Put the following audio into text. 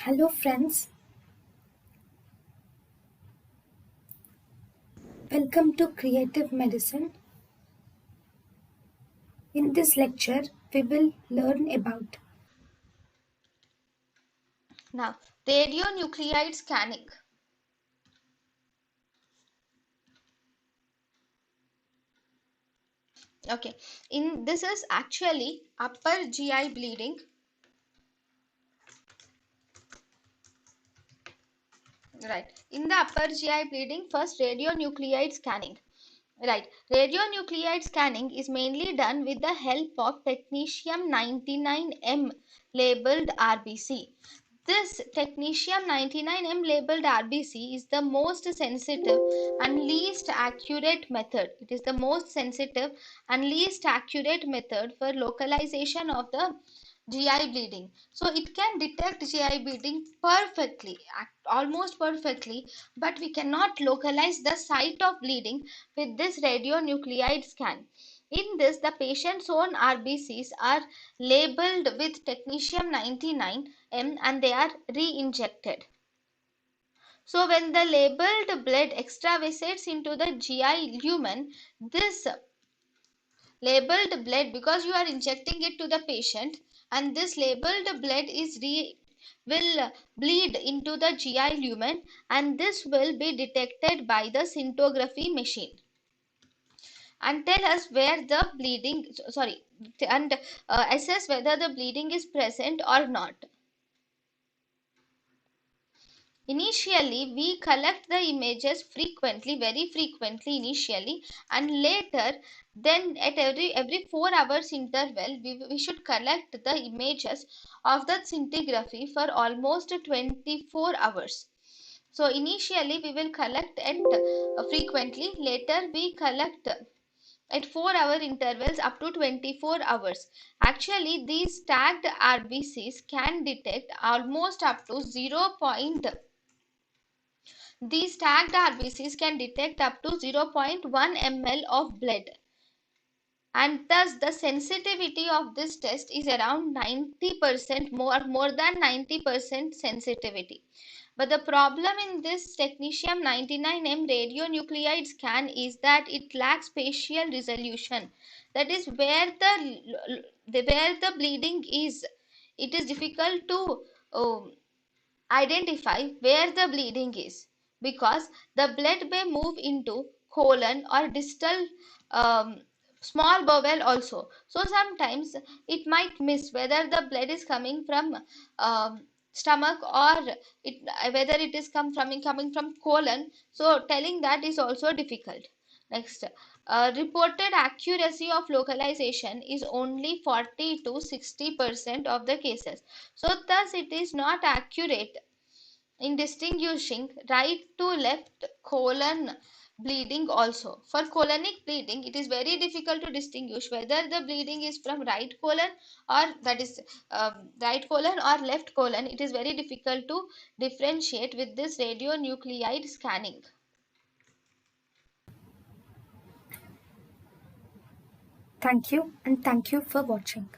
Hello, friends. Welcome to Creative Medicine. In this lecture, we will learn about Now, radionuclide scanning. Okay, in this is actually upper GI bleeding. Right. In the upper GI bleeding, first radionuclide scanning. Right. Radionuclide scanning is mainly done with the help of technetium-99m labeled RBC. This technetium-99m labeled RBC is the most sensitive and least accurate method. It is the most sensitive and least accurate method for localization of the GI bleeding. So it can detect GI bleeding perfectly, almost perfectly, but we cannot localize the site of bleeding with this radionuclide scan. In this, the patient's own RBCs are labeled with technetium-99m and they are re-injected. So when the labeled blood extravasates into the GI lumen, this labeled blood, because you are injecting it to the patient, and this labeled blood will bleed into the GI lumen, and this will be detected by the scintigraphy machine and tell us where the bleeding sorry and assess whether the bleeding is present or not. Initially, we collect the images frequently, very frequently initially, and later, then at every 4 hours interval, we should collect the images of the scintigraphy for almost 24 hours. So initially, we will collect at frequently. Later, we collect at 4 hour intervals up to 24 hours. Actually, these tagged RBCs can detect almost up to 0. These tagged RBCs can detect up to 0.1 ml of blood, and thus the sensitivity of this test is around 90%, more than 90% sensitivity. But the problem in this technetium-99m radionuclide scan is that it lacks spatial resolution. That is where the bleeding is. It is difficult to identify where the bleeding is, because the blood may move into colon or distal small bowel also. So sometimes it might miss whether the blood is coming from stomach or whether it is coming from colon. So telling that is also difficult. Next, reported accuracy of localization is only 40 to 60% of the cases. So thus it is not accurate in distinguishing right to left colon bleeding also. For colonic bleeding, it is very difficult to distinguish whether the bleeding is from right colon, or that is right colon or left colon. It is very difficult to differentiate with this radionuclide scanning. thank you and thank you for watching.